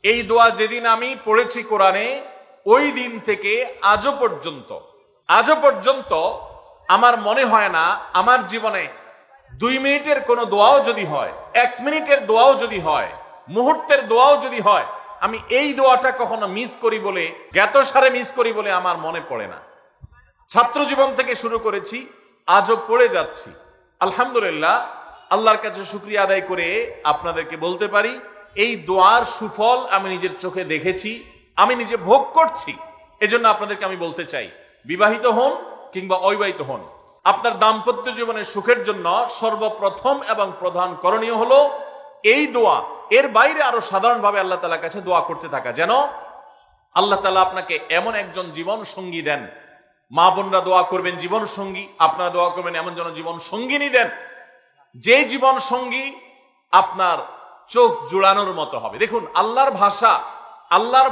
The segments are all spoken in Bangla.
এই দোয়া যেদিন আমি পড়েছি কোরআনে, ওই দিন থেকে আজও পর্যন্ত আমার মনে হয় না আমার জীবনে 2 মিনিটের কোনো দোয়াও যদি হয়, 1 মিনিটের দোয়াও যদি হয়, মুহূর্তের দোয়াও যদি হয়, আমি এই দোয়াটা কখনো মিস করি বলে, জ্ঞাতসারে মিস করি বলে আমার মনে পড়ে না। ছাত্র জীবন থেকে শুরু করেছি, আজও পড়ে যাচ্ছি। আলহামদুলিল্লাহ, আল্লাহর কাছে শুকরিয়া আদায় করে আপনাদেরকে বলতে পারি, এই দোয়ার সুফল আমি নিজের চোখে দেখেছি, আমি নিজে ভোগ করছি। এজন্য আপনাদেরকে আমি বলতে চাই, বিবাহিত হন কিংবা অবিবাহিত হন, আপনার দাম্পত্য জীবনের সুখের জন্য সর্বপ্রথম এবং প্রধান করণীয় হলো এই দোয়া। এর বাইরে আরো সাধারণভাবে আল্লাহ তাআলার কাছে দোয়া করতে থাকা, যেন আল্লাহ তাআলা আপনাকে এমন একজন জীবন সঙ্গী দেন। মা বোনরা দোয়া করবেন জীবন সঙ্গী, আপনারা দোয়া করবেন এমন যেন জীবন সঙ্গিনী দেন, যে জীবন সঙ্গী আপনার চোখ জুড়ানোর মতো হবে। দেখুন, আল্লাহর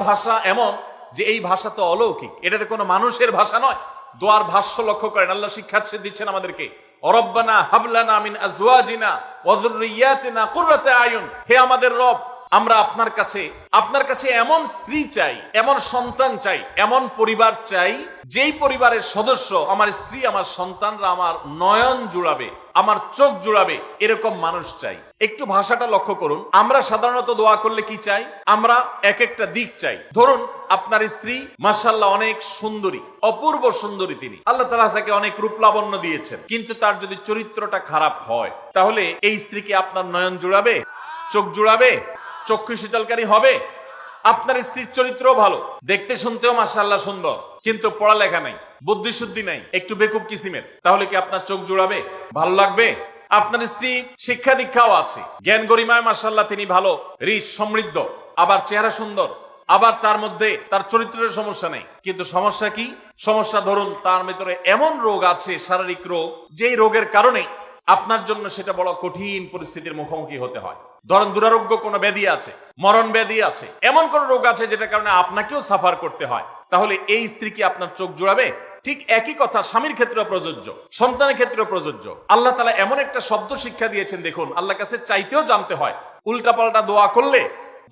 ভাষা এমন যে এই ভাষা তো অলৌকিক, এটাতে কোনো মানুষের ভাষা নয়। দোয়ার ভাষ্য লক্ষ্য করেন, আল্লাহ শিক্ষা দিচ্ছেন আমাদেরকে, রব্বানা হাবলানা মিন আজওয়াজিনা ওয়া যুররিয়াতিনা কুররাতা আয়ুন। হে আমাদের রব, আমরা আপনার কাছে এমন স্ত্রী চাই, এমন সন্তান চাই, এমন পরিবার চাই, যেই পরিবারের সদস্য, আমার স্ত্রী, আমার সন্তানরা আমার নয়ন জুড়াবে, আমার চোখ জুড়াবে, এরকম মানুষ চাই। একটু ভাষাটা লক্ষ্য করুন। আমরা সাধারণত দোয়া করলে কি চাই? আমরা এক একটা দিক চাই। ধরুন, আপনার স্ত্রী মাশাআল্লাহ অনেক সুন্দরী, অপূর্ব সুন্দরী, তিনি আল্লাহ তাআলা তাকে অনেক রূপ লাবণ্য দিয়েছেন, কিন্তু তার যদি চরিত্রটা খারাপ হয়, তাহলে এই স্ত্রীকে আপনার নয়ন জুড়াবে, চোখ জুড়াবে, চক্ষু শীতলকারী হবে? আপনার স্ত্রীর চরিত্র ভালো, দেখতে শুনতেও মাশাআল্লাহ সুন্দর, কিন্তু পড়ালেখা নাই, বুদ্ধি শুদ্ধি নাই, একটু বেকুব কিসিমের, তাহলে কি আপনার চোখ জুড়াবে? ভালো লাগবে? আপনার স্ত্রী শিক্ষা দীক্ষাও আছে, জ্ঞান গরিমায় মাশাআল্লাহ তিনি ভালো, রিচ, সমৃদ্ধ, আবার চেহারা সুন্দর, আবার তার মধ্যে তার চরিত্রের সমস্যা নেই, কিন্তু সমস্যা কি? সমস্যা ধরুন তার ভিতরে এমন রোগ আছে, শারীরিক রোগ, যেই রোগের কারণে আপনার জন্য সেটা বড় কঠিন পরিস্থিতির মুখোমুখি হতে হয়। ধরেন দুরারোগ্য কোনো ব্যাধি আছে, মরণ ব্যাধি আছে, এমন কোন রোগ আছে যেটার কারণে আপনাকেও সাফার করতে হয়, তাহলে এই স্ত্রী কি আপনার চোখ জুড়াবে? ঠিক একই কথা স্বামীর ক্ষেত্রে প্রযোজ্য, সন্তানের ক্ষেত্রে প্রযোজ্য। আল্লাহ তাআলা এমন একটা শব্দ শিক্ষা দিয়েছেন, দেখুন, আল্লাহর কাছে চাইতেও জানতে হয়। উল্টাপাল্টা দোয়া করলে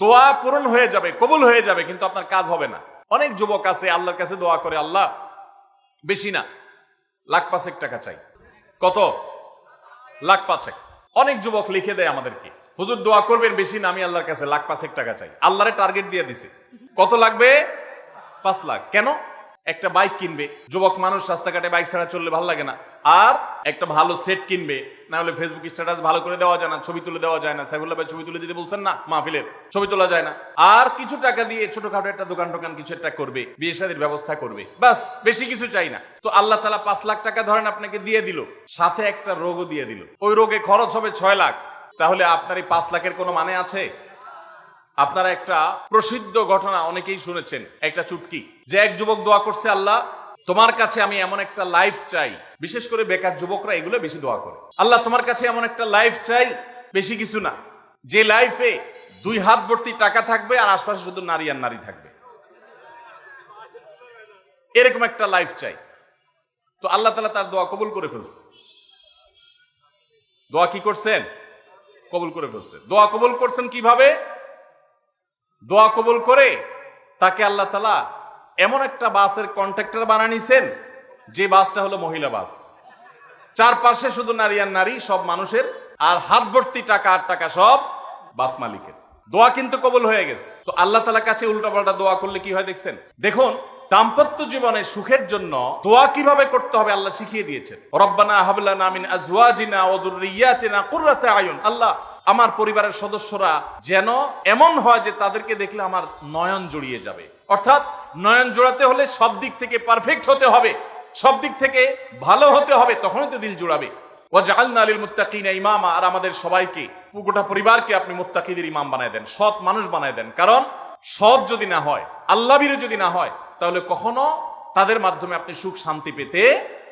দোয়া পূরণ হয়ে যাবে, কবুল হয়ে যাবে, কিন্তু আপনার কাজ হবে না। অনেক যুবক আছে আল্লাহর কাছে দোয়া করে, আল্লাহ বেশি না, 1,05,000 টাকা চাই। কত? 1,05,000। অনেক যুবক লিখে দেয় আমাদেরকে, হুজুর দোয়া করবেন বেশি না, আমি আল্লাহর কাছে 1,05,000 টাকা চাই। আল্লাহরে টার্গেট দিয়ে দিছে, কত লাগবে? 5 লাখ। কেন? একটা বাইক কিনবে। যুবক মানুষ, রাস্তাঘাটে বাইক ছাড়া চললে ভালো লাগে না, আর একটা ভালো সেট কিনবে, না হলে ফেসবুক স্ট্যাটাস ভালো করে দেওয়া যায় না, ছবি তুলে দেওয়া যায় না। সাইফুল্লাহ ভাই ছবি তুলে দিতে বলছেন না, মাহফিলের ছবি তোলা যায় না। আর কিছু টাকা দিয়ে ছোটখাটো একটা দোকান কিছু একটা করবে, বিয়ে শাদীর ব্যবস্থা করবে, বাস, বেশি কিছু চাই না। তো আল্লাহ তাআলা 5 লাখ টাকা ধরেন আপনাকে দিয়ে দিল, সাথে একটা রোগও দিয়ে দিল, ওই রোগে খরচ হবে 6 লাখ। তাহলে আপনার এই 5 লাখের কোনো মানে আছে? আপনারা একটা প্রসিদ্ধ ঘটনা অনেকেই শুনেছেন, একটা চুটকি, যে এক যুবক দোয়া করছে, আল্লাহ তোমার কাছে আমি এমন একটা লাইফ চাই। বিশেষ করে বেকার যুবকরা এগুলো বেশি দোয়া করে, আল্লাহ তোমার কাছে এমন একটা লাইফ চাই, বেশি কিছু না, যে লাইফে 2 হাত ভর্তি টাকা থাকবে আর আশপাশে শুধু নারী আর নারী থাকবে, এরকম একটা লাইফ চাই। তো আল্লাহ তাআলা তার দোয়া কবুল করে ফেলছে। দোয়া কি করছেন? কবুল করে ফেলছে। দোয়া কবুল করছেন কিভাবে? দোয়া কবুল করে তাকে আল্লাহ তাআলা এমন একটা বাসের কন্ট্রাক্টর বানিয়ে নিছেন, যে বাসটা হলো মহিলা বাস, চারপাশে শুধু নারী আর নারী, সব মানুষের, আর হাত ভর্তি টাকা আর টাকা সব বাস মালিকের। দোয়া কিন্তু কবুল হয়ে গেছে। তো আল্লাহ তাআলার কাছে উল্টাপাল্টা দোয়া করলে কি হয় দেখছেন? দেখুন, দাম্পত্য জীবনে সুখের জন্য দোয়া কিভাবে করতে হবে আল্লাহ শিখিয়ে দিয়েছেন। রব্বানা হাবলানা মিন আজওয়াজিনা ওয়া যুররিয়াতিনা কুররাতা আয়ুন। আল্লাহ আমার পরিবারের সদস্যরা যেন এমন হয় যে তাদেরকে দেখলে আমার নয়ন জড়িয়ে যাবে। অর্থাৎ নয়ন জোড়াতে হলে সব দিক থেকে পারফেক্ট হতে হবে, সব দিক থেকে ভালো হতে হবে, তখনই তো দিল জোড়াবে। ওয়াজআলনা লিল মুত্তাকিনা ইমামা। আর আমাদের সবাইকে, গোটা পরিবারকে আপনি মুত্তাকিদের ইমাম বানায় দেন, সৎ মানুষ বানায় দেন। কারণ সৎ যদি না হয়, আল্লাহ ভীরু যদি না হয়, তাহলে কখনো তাদের মাধ্যমে আপনি সুখ শান্তি পেতে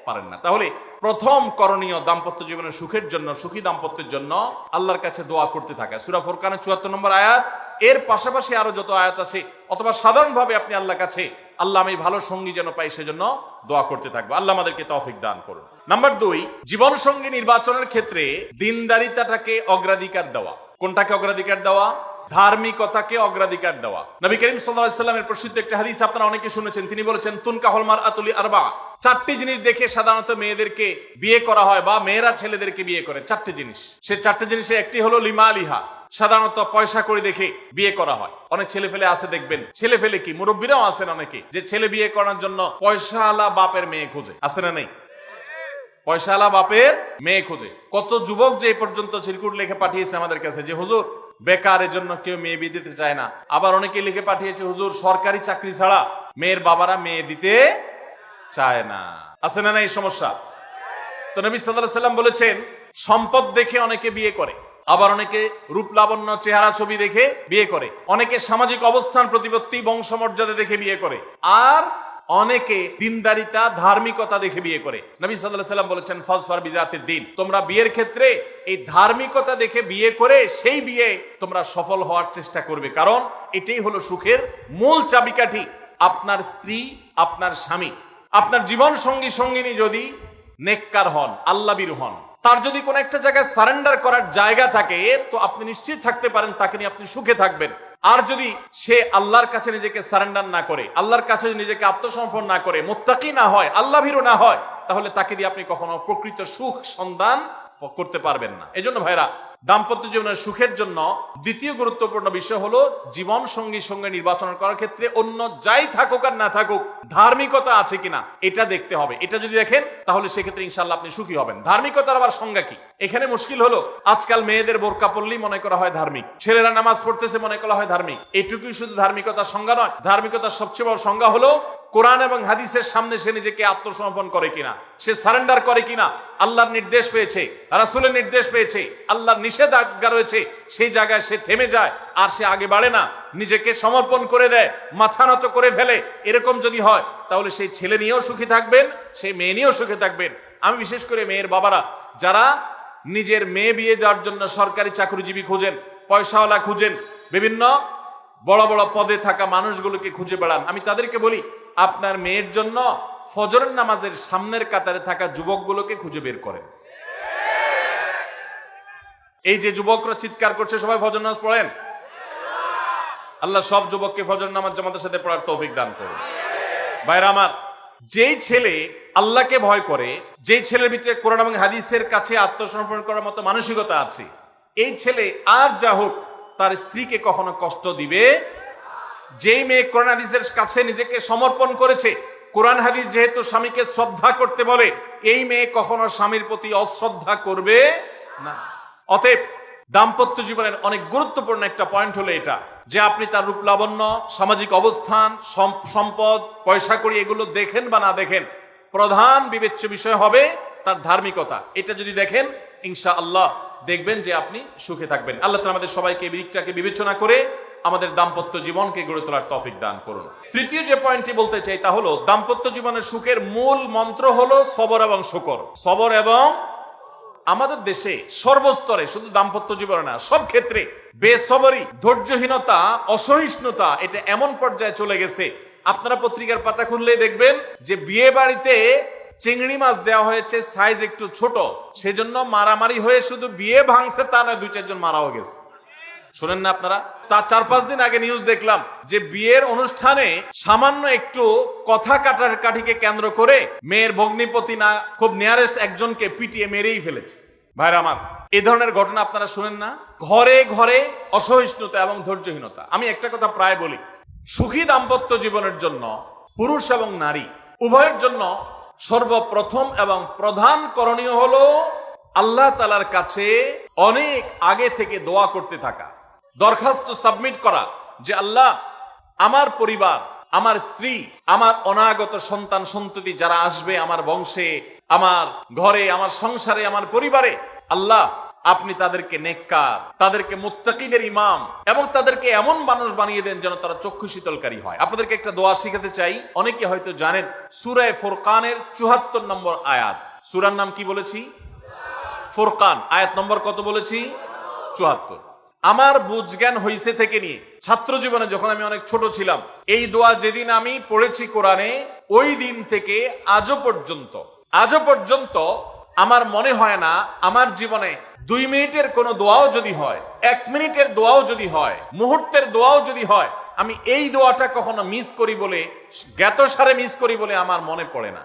পারেন না। তাহলে প্রথম করণীয় দাম্পত্য জীবনের সুখের জন্য, সুখী দাম্পত্যের জন্য আল্লাহর কাছে দোয়া করতে থাকা। সূরা ফুরকানের 74 নম্বর আয়াত, এর পাশাপাশি আরো যত আয়াত আছে, অথবা সাধারণভাবে আপনি আল্লাহর কাছে, আল্লাহ আমি ভালো সঙ্গী যেন পাই, সেজন্য দোয়া করতে থাকবো। আল্লাহ আমাদেরকে তৌফিক দান করুন। নাম্বার 2, জীবন সঙ্গী নির্বাচনের ক্ষেত্রে দিনদারিতাটাকে অগ্রাধিকার দেওয়া। কোনটাকে অগ্রাধিকার দেওয়া? ধার্মিকতাকে অগ্রাধিকার দেওয়া। নবী করিম সাল্লাল্লাহু আলাইহি ওয়াসাল্লামের প্রসিদ্ধ একটা হাদিস আপনারা অনেকে শুনেছেন, তিনি বলেছেন তুনকাহুল মারআতু লিআরবা, চারটি জিনিস দেখে সাধারণত মেয়েদেরকে বিয়ে করা হয় বা মেয়েরা ছেলেদেরকে বিয়ে করে। চারটি জিনিস, সে চারটি জিনিসে একটি হলো লিমালিহা, সাধারণত পয়সা করে দেখে বিয়ে করা হয়। অনেক ছেলে ফেলে আছে দেখবেন, ছেলে ফেলে কি মুরব্বীরাও আছেন অনেকে, যে ছেলে বিয়ে করার জন্য পয়সাওয়ালা বাপের মেয়ে খোঁজে, আছে না নেই? পয়সাওয়ালা বাপের মেয়ে খোঁজে। কত যুবক যে এই পর্যন্ত চিরকুট লিখে পাঠিয়েছে আমাদের কাছে যে হুজুর বেকার, এর জন্য কেউ মেয়ে বিয়ে দিতে চায় না। আবার অনেকে লিখে পাঠিয়েছে হুজুর সরকারি চাকরি ছাড়া মেয়ের বাবারা মেয়ে দিতে চায় না। আছে না এই সমস্যা? তো নবী সাল্লাল্লাহু আলাইহি ওয়াসাল্লাম বলেছেন সম্পদ দেখে অনেকে বিয়ে করে, আবার অনেকে রূপ লাবণ্য চেহারা ছবি দেখে বিয়ে করে, অনেকে সামাজিক অবস্থান প্রতিপত্তি বংশমর্যাদা দেখে বিয়ে করে, আর অনেকে দিনদারিতা ধার্মিকতা দেখে বিয়ে করে। নবী সাল্লাল্লাহু আলাইহি ওয়াসাল্লাম বলেছেন ফাজফার বিজাতিদ দ্বীন, তোমরা বিয়ের ক্ষেত্রে এই ধার্মিকতা দেখে বিয়ে করে সেই বিয়ে তোমরা সফল হওয়ার চেষ্টা করবে, কারণ এটাই হলো সুখের মূল চাবিকাঠি। আপনার স্ত্রী, আপনার স্বামী, আপনার জীবন সঙ্গী সঙ্গিনী যদি নেককার হন, আল্লাহভীরু হন, তার যদি কোন একটা জায়গায় সারেন্ডার করার জায়গা থাকে, তো আপনি নিশ্চিত থাকতে পারেন তাকে নিয়ে আপনি সুখে থাকবেন। আর যদি সে আল্লাহর কাছে নিজেকে সারেন্ডার না করে, আল্লাহর কাছে নিজেকে আত্মসমর্পণ না করে, মুত্তাকি না হয়, আল্লাহভীরু না হয়, তাহলে তাকে দিয়ে আপনি কখনো প্রকৃত সুখ সন্ধান করতে পারবেন না। এজন্য ভাইরা, দাম্পত্য জীবনের সুখের জন্য দ্বিতীয় গুরুত্বপূর্ণ বিষয় হলো জীবন সঙ্গী সঙ্গে নির্বাচন করার ক্ষেত্রে অন্য যাই থাকুক আর না থাকুক ধার্মিকতা আছে কিনা এটা দেখতে হবে। এটা যদি দেখেন তাহলে সেক্ষেত্রে ইনশাআল্লাহ আপনি সুখী হবেন। ধার্মিকতার আবার সংজ্ঞা কি? এখানে মুশকিল হলো আজকাল মেয়েদের বোরকা পরলেই মনে করা হয় ধার্মিক, ছেলেরা নামাজ পড়তেছে মনে করা হয় ধার্মিক। এটুকুই শুধু ধার্মিকতার সংজ্ঞা নয়, ধার্মিকতার সবচেয়ে বড় সংজ্ঞা হলো কোরআন এবং হাদিসের সামনে সে নিজেকে আত্মসমর্পণ করে কিনা, সে সারেন্ডার করে কিনা, আল্লাহর নির্দেশ পেয়েছে, রাসূলের নির্দেশ পেয়েছে, আল্লাহর নিষেধাজ্ঞা রয়েছে, সেই জায়গায় সে থেমে যায় আর সে আগে বাড়ে না, নিজেকে সমর্পণ করে দেয়, মাথা নত করে ফেলে। এরকম যদি হয় তাহলে সেই ছেলে নিয়েও সুখী থাকবেন, সেই মেয়ে নিয়েও সুখী থাকবেন। আমি বিশেষ করে মেয়ের বাবারা যারা নিজের মেয়ে বিয়ে দেওয়ার জন্য সরকারি চাকরিজীবী খুঁজেন, পয়সাওয়ালা খুঁজেন, বিভিন্ন বড় বড় পদে থাকা মানুষগুলোকে খুঁজে বেড়ান, আমি তাদেরকে বলি আপনার মেয়ের জন্য ফজরের নামাজের সামনের কাতারে থাকা যুবকগুলোকে খুঁজে বের করেন। এই যে যুবকরা চিৎকার করছে সবাই ফজর নামাজ পড়েন, আল্লাহ সব যুবককে ফজর নামাজ জামাতের সাথে পড়ার তৌফিক দান করুন। ভাইরা আমার, যেই ছেলে আল্লাহকে ভয় করে, যেই ছেলের ভিতরে কোরআন এবং হাদিসের কাছে আত্মসমর্পণ করার মতো মানসিকতা আছে, এই ছেলে আর যা হোক তার স্ত্রীকে কখনো কষ্ট দিবে। যেই মেয়ে কোরআন হাদিসের কাছে নিজেকে সমর্পণ করেছে, কোরআন হাদিস যেহেতু স্বামীকে শ্রদ্ধা করতে বলে, এই মেয়ে কখনো স্বামীর প্রতি অশ্রদ্ধা করবে না। অতএব দাম্পত্য জীবনের অনেক গুরুত্বপূর্ণ একটা পয়েন্ট হলো এটা, যে আপনি তার রূপ লাবণ্য, সামাজিক অবস্থান, সম্পদ, পয়সা কড়ি এগুলো দেখেন বা না দেখেন, প্রধান বিবেচ্য বিষয় হবে তার ধার্মিকতা। এটা যদি দেখেন ইনশাআল্লাহ দেখবেন যে আপনি সুখে থাকবেন। আল্লাহ তাআলা আমাদের সবাইকে এই দিকটাকে বিবেচনা করে আমাদের দাম্পত্য জীবনকে গড়ে তোলার তৌফিক দান করুন। তৃতীয় যে পয়েন্টটি বলতে চাই তা হলো দাম্পত্য জীবনের সুখের মূল মন্ত্র হলো সবর এবং শুকর। সবর এবং আমাদের দেশে সর্বস্তরে, শুধু দাম্পত্য জীবনে না, সব ক্ষেত্রে বেসবরি, ধৈর্যহীনতা, অসহিষ্ণুতা এটা এমন পর্যায়ে চলে গেছে, আপনারা পত্রিকার পাতা খুললেই দেখবেন যে বিয়ে বাড়িতে চিংড়ি মাছ দেওয়া হয়েছে সাইজ একটু ছোট, সেজন্য মারামারি হয়ে শুধু বিয়ে ভাঙছে তা নয়, 2-4 জন মারাও গেছে। শোনেন না আপনারা? তার 4-5 দিন আগে নিউজ দেখলাম যে বিয়ের অনুষ্ঠানে সামান্য একটু কথা কাটাকাটিকে কেন্দ্র করে মেয়ের ভগ্নিপতি না খুব নিয়ারেস্ট একজনকে পিটিয়ে মেরেই ফেলেছে। ভাইরা আমার, এই ধরনের ঘটনা আপনারা শুনেন না? ঘরে ঘরে অসহিষ্ণুতা এবং ধৈর্যহীনতা। আমি একটা কথা প্রায় বলি, সুখী দাম্পত্য জীবনের জন্য পুরুষ এবং নারী উভয়ের জন্য সর্বপ্রথম এবং প্রধান করণীয় হলো আল্লাহ তাআলার কাছে অনেক আগে থেকে দোয়া করতে থাকা, দরখাস্ত সাবমিট করা যে আল্লাহ, আমার পরিবার, আমার স্ত্রী, আমার অনাগত সন্তান সন্ততি যারা আসবে আমার বংশে, আমার ঘরে, আমার সংসারে, আমার পরিবারে, আল্লাহ আপনি তাদেরকে নেককার, তাদেরকে মুত্তাকিদের ইমাম এবং তাদেরকে এমন মানুষ বানিয়ে দেন যেন তারা চক্ষু শীতলকারী হয়। আপনাদেরকে একটা দোয়া শিখাতে চাই, অনেকে হয়তো জানেন, সূরা ফুরকানের 74 নম্বর আয়াত। সূরার নাম কি বলেছি? ফুরকান। আয়াত নম্বর কত বলেছি? 74। আমার বুঝজ্ঞান হইছে থেকে নিয়ে ছাত্র জীবনে যখন আমি অনেক ছোট ছিলাম, এই দোয়া যেদিন আমি পড়েছি কোরআনে, ওই দিন থেকে আজও পর্যন্ত আমার মনে হয় না আমার জীবনে 2 মিনিটের কোনো দোয়াও যদি হয়, 1 মিনিটের দোয়াও যদি হয়, মুহূর্তের দোয়াও যদি হয়, আমি এই দোয়াটা কখনো মিস করি বলে, জ্ঞাতসারে মিস করি বলে আমার মনে পড়ে না।